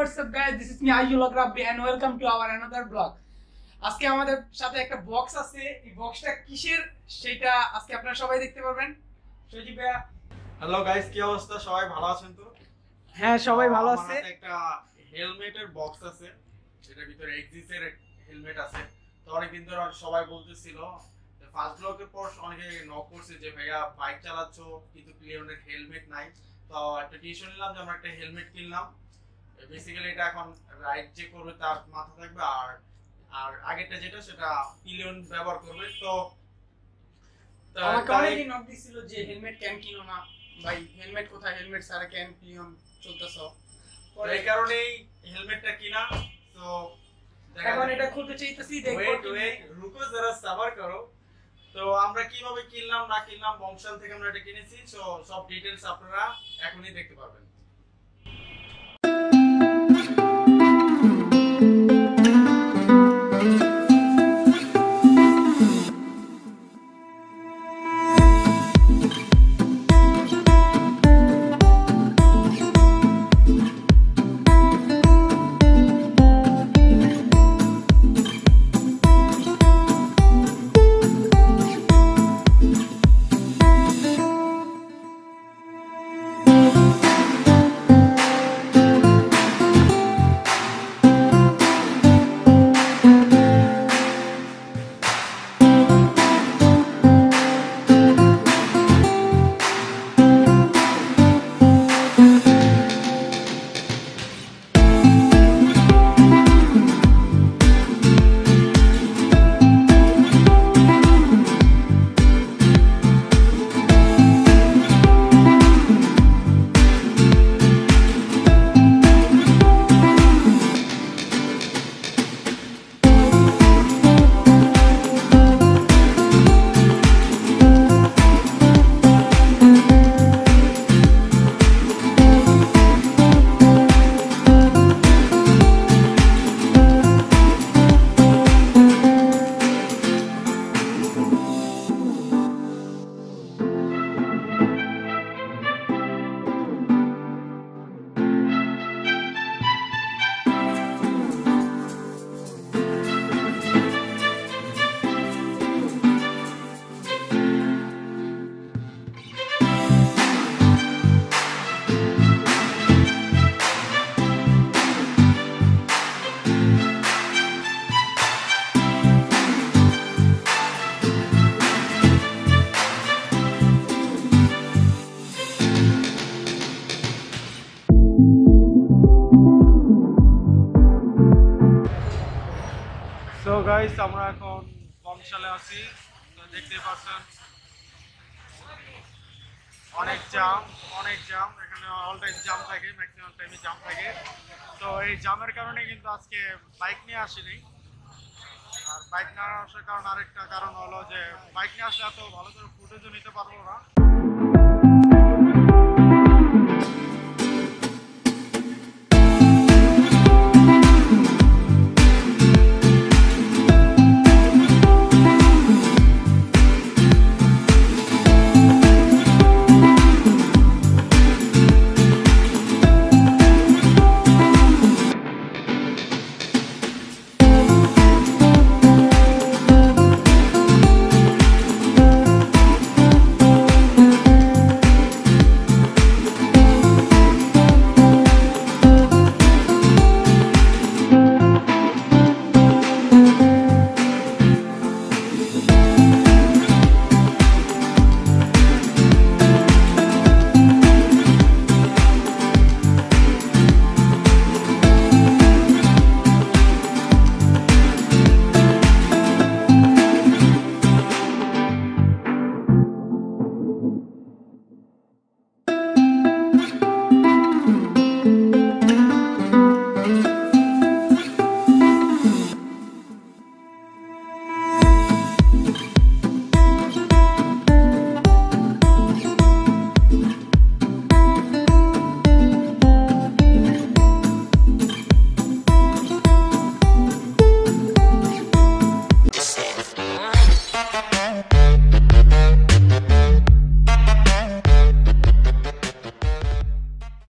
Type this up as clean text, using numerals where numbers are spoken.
what's up guys, this is me Ayul Rabbi and welcome to our another vlog. আজকে আমাদের সাথে একটা box আছে, এই বক্সটা কিসের সেটা আজকে আপনারা সবাই দেখতে পারবেন। সজীব ভাইয়া, হ্যালো গাইস, কি অবস্থা? সবাই ভালো আছেন তো? হ্যাঁ সবাই ভালো আছে। আমার একটা হেলমেটের বক্স আছে, যেটার ভিতরে এক্সিসের হেলমেট আছে। তো অনেকদিন ধরে সবাই বলতেছিল, ফার্স্ট ব্লগের পর অনেকে নক করছে যে ভাইয়া বাইক চালাচ্ছো কিন্তু পিলিয়নের হেলমেট নাই। তো একটা ডিসিশন নিলাম যে আমরা একটা হেলমেট কিনলাম। বেসিক্যালি এটা এখন রাইড যে করবে তার মাথা থাকবে, আর আর আগেরটা যেটা সেটা পিলিয়ন ব্যবহার করবে। তো আমাকে অনেকেই নক দিছিল যে হেলমেট কেন কিনো না ভাই, হেলমেট কোথায়, হেলমেট ছাড়া কেন পিলিয়ন চলতেছ। এই কারণেই হেলমেটটা কিনা। তো এখন এটা খুলতে চাইতেছি, দেখো রুকো যারা সাবার করো। তো আমরা কিভাবে কিনলাম না কিনলাম, বংশাল থেকে আমরা এটা কিনেছি। সো সব ডিটেইলস আপনারা এখনই দেখতে পারবেন। সো গাইস, আমরা এখন বংশালে আছি। তো দেখতে পাচ্ছেন অনেক জ্যাম এখানে অল টাইম জ্যাম থাকে, ম্যাক্সিমাম টাইমে জ্যাম থাকে। তো এই জ্যামের কারণে কিন্তু আজকে বাইক নিয়ে আসিনি। আর বাইক না আসার কারণ আরেকটা কারণ হলো যে বাইক নিয়ে আসলে এত ভালো করে ফুটেজও নিতে পারবো না।